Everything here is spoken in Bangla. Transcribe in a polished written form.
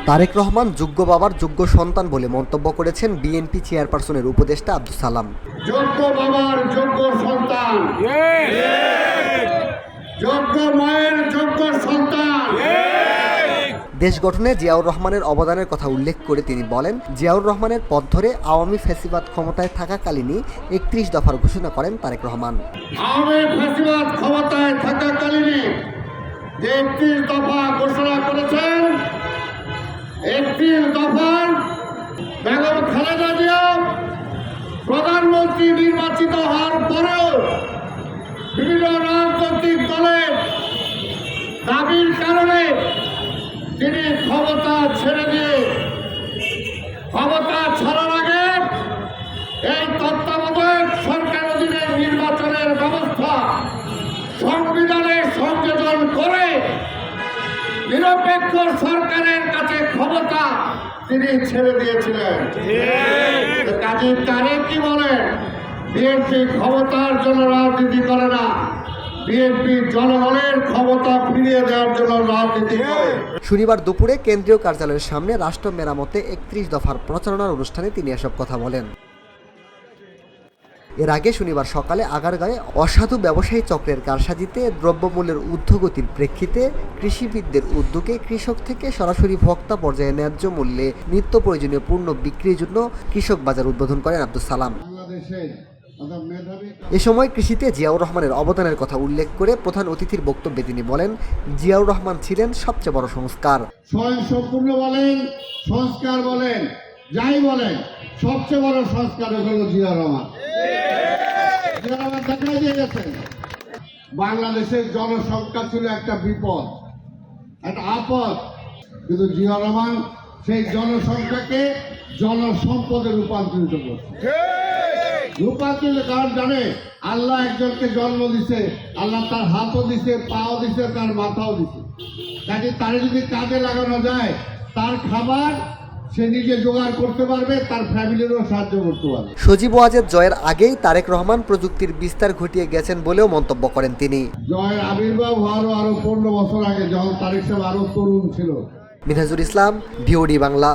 তারেক রহমান যোগ্য বাবার যোগ্য সন্তান বলে মন্তব্য করেছেন বিএনপি চেয়ারপারসনের উপদেষ্টা আব্দুস সালাম। যোগ্য বাবার যোগ্য সন্তান, যোগ্য মায়ের যোগ্য সন্তান। দেশ গঠনে জিয়াউর রহমানের অবদানের কথা উল্লেখ করে তিনি বলেন, জিয়াউর রহমানের পথ ধরে আওয়ামী ফ্যাসিবাদ ক্ষমতায় থাকাকালীনই 31 দফার ঘোষণা করেন তারেক রহমান। আওয়ামী ফ্যাসিবাদ ক্ষমতায় থাকাকালীনই যে 31 দফা ঘোষণা করেছেন, 31 দফার বেগম খালেদা জিয়া প্রধানমন্ত্রী নির্বাচিত হওয়ার পরেও বিভিন্ন রাজনৈতিক দলের দাবির কারণে তিনি ক্ষমতা ছেড়ে দিয়ে ক্ষমতা ছাড়ার আগে এই তত্ত্বাবধায়ক সরকার অধীনে নির্বাচনের ব্যবস্থা সংবিধানে সংযোজন করে নিরপেক্ষ সরকারের কাছে ক্ষমতা তিনি ছেড়ে দিয়েছিলেন। কাজী তারেক কি বলেন, বিএনপি ক্ষমতার জন্য রাজনীতি করে না, বিএনপি জনগণের ক্ষমতা ফিরিয়ে দেওয়ার জন্য রাজনীতি করে। শনিবার দুপুরে কেন্দ্রীয় কার্যালয়ের সামনে রাষ্ট্র মেরামতে 31 দফার প্রচারণার অনুষ্ঠানে তিনি এসব কথা বলেন। এর আগে শনিবার সকালে আগারগাঁয়ে অসাধু ব্যবসায়ী চক্রের কারসাজিতে দ্রব্যমূল্যের ঊর্ধ্বগতির প্রেক্ষিতে কৃষিবিদদের উদ্যোগে কৃষক থেকে সরাসরি ভোক্তা পর্যায়ে ন্যায্য মূল্যে নিত্য প্রয়োজনীয় পণ্য বিক্রির জন্য কৃষক বাজার উদ্বোধন করেন আব্দুস সালাম। এ সময় কৃষিতে জিয়াউর রহমানের অবদানের কথা উল্লেখ করে প্রধান অতিথির বক্তব্যে তিনি বলেন, জিয়াউর রহমান ছিলেন সবচেয়ে বড় সংস্কার। সম্পূর্ণ বলেন, সংস্কার বলেন, যাই বলেন, সবচেয়ে বড় সংস্কার হলো জিয়াউর রহমান। জিয়াউর রহমান দেখা দিয়ে গেছেন বাংলাদেশের জনসংখ্যা ছিল একটা বিপদ, একটা আপদ, কিন্তু জিয়াউর রহমান সেই জনসংখ্যাকে জনসম্পদে রূপান্তরিত করছে। রূপান্তরিত কারণ জানে, আল্লাহ একজনকে জন্ম দিছে, আল্লাহ তার হাতও দিছে, পাও দিছে, তার মাথাও দিছে। কাজে তারে যদি কাজে লাগানো যায়, তার খাবার সে নিজে জোগাড় করতে পারবে, তার ফ্যামিলিরও সাহায্য করতে পারবে। সজীব ওয়াজেদ জয়ের আগেই তারেক রহমান প্রযুক্তির বিস্তার ঘটিয়ে গেছেন বলেও মন্তব্য করেন তিনি। জয়ের আবির্ভাব হওয়ারও আরো 15 বছর আগে, যখন তারেক সাহেব আরো তরুণ ছিল। মিনহাজুল ইসলাম, ভিওডি বাংলা।